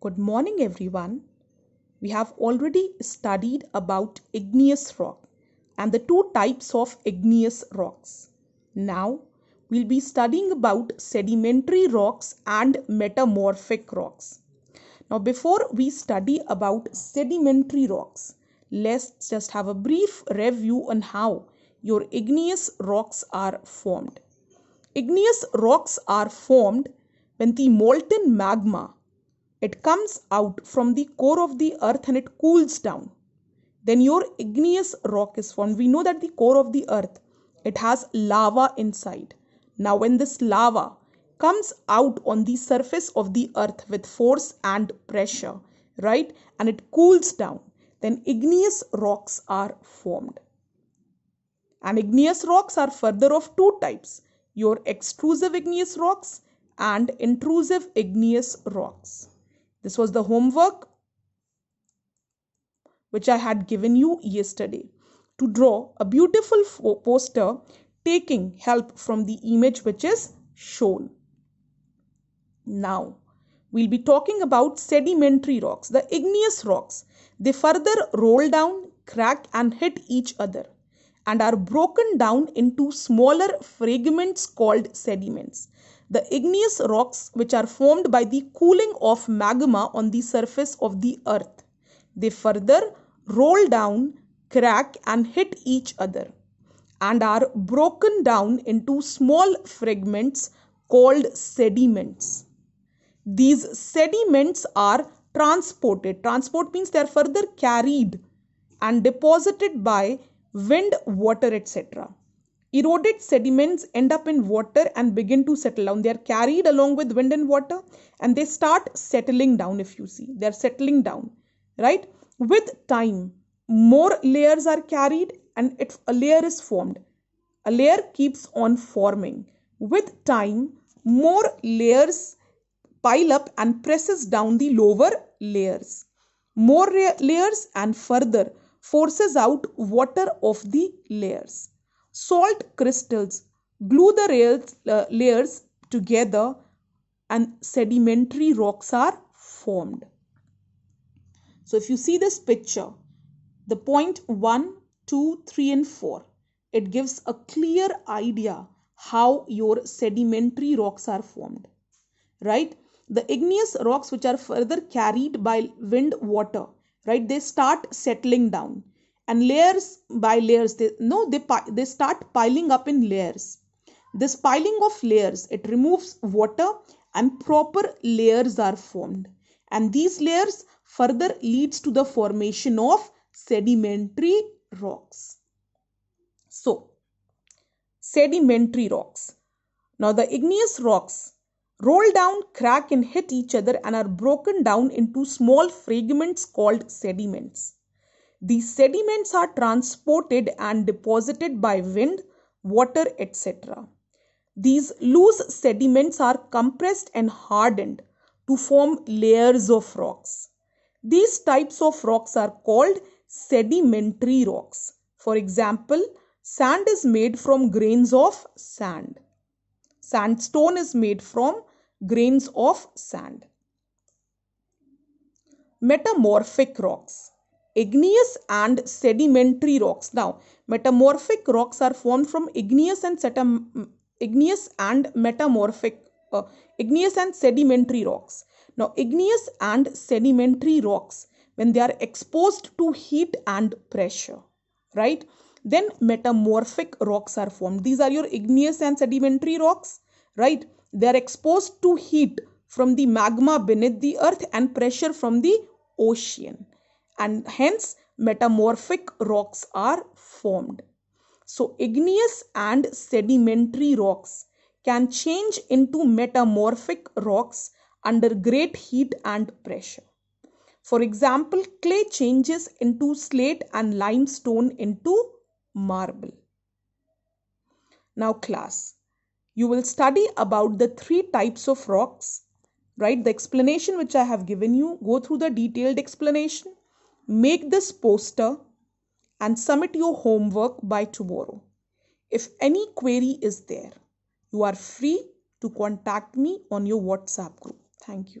Good morning, everyone. We have already studied about igneous rock and the two types of igneous rocks. Now, we'll be studying about sedimentary rocks and metamorphic rocks. Now, before we study about sedimentary rocks, let's just have a brief review on how your igneous rocks are formed. Igneous rocks are formed when the molten magma it comes out from the core of the earth and it cools down. Then your igneous rock is formed. We know that the core of the earth, it has lava inside. Now when this lava comes out on the surface of the earth with force and pressure, right, and it cools down, then igneous rocks are formed. And igneous rocks are further of two types, your extrusive igneous rocks and intrusive igneous rocks. This was the homework which I had given you yesterday to draw a beautiful poster taking help from the image which is shown. Now, we'll be talking about sedimentary rocks. The igneous rocks, they further roll down, crack and hit each other and are broken down into smaller fragments called sediments. The igneous rocks which are formed by the cooling of magma on the surface of the earth. They further roll down, crack and hit each other and are broken down into small fragments called sediments. These sediments are transported. Transport means they are further carried and deposited by wind, water, etc. Eroded sediments end up in water and begin to settle down. They are carried along with wind and water and they start settling down. If you see, they are settling down, right? With time, more layers are carried and a layer is formed. A layer keeps on forming. With time, more layers pile up and presses down the lower layers. More layers and further forces out water of the layers. Salt crystals glue the layers together and sedimentary rocks are formed. So if you see this picture, the point 1, 2, 3 and 4, it gives a clear idea how your sedimentary rocks are formed, right? The igneous rocks which are further carried by wind, water, right? They start settling down. And layers by layers, they start piling up in layers. This piling of layers, it removes water and proper layers are formed. And these layers further leads to the formation of sedimentary rocks. So, sedimentary rocks. Now the igneous rocks roll down, crack and hit each other and are broken down into small fragments called sediments. These sediments are transported and deposited by wind, water, etc. These loose sediments are compressed and hardened to form layers of rocks. These types of rocks are called sedimentary rocks. For example, sand is made from grains of sand. Sandstone is made from grains of sand. Metamorphic rocks. Igneous and sedimentary rocks. Now, metamorphic rocks are formed from igneous and sedimentary rocks. Now, igneous and sedimentary rocks, when they are exposed to heat and pressure, right? Then metamorphic rocks are formed. These are your igneous and sedimentary rocks, right? They are exposed to heat from the magma beneath the earth and pressure from the ocean. And hence metamorphic rocks are formed. So igneous and sedimentary rocks can change into metamorphic rocks under great heat and pressure. For example, clay changes into slate and limestone into marble. Now class, you will study about the three types of rocks, right? The explanation which I have given you, go through the detailed explanation. Make this poster and submit your homework by tomorrow. If any query is there, you are free to contact me on your WhatsApp group. Thank you.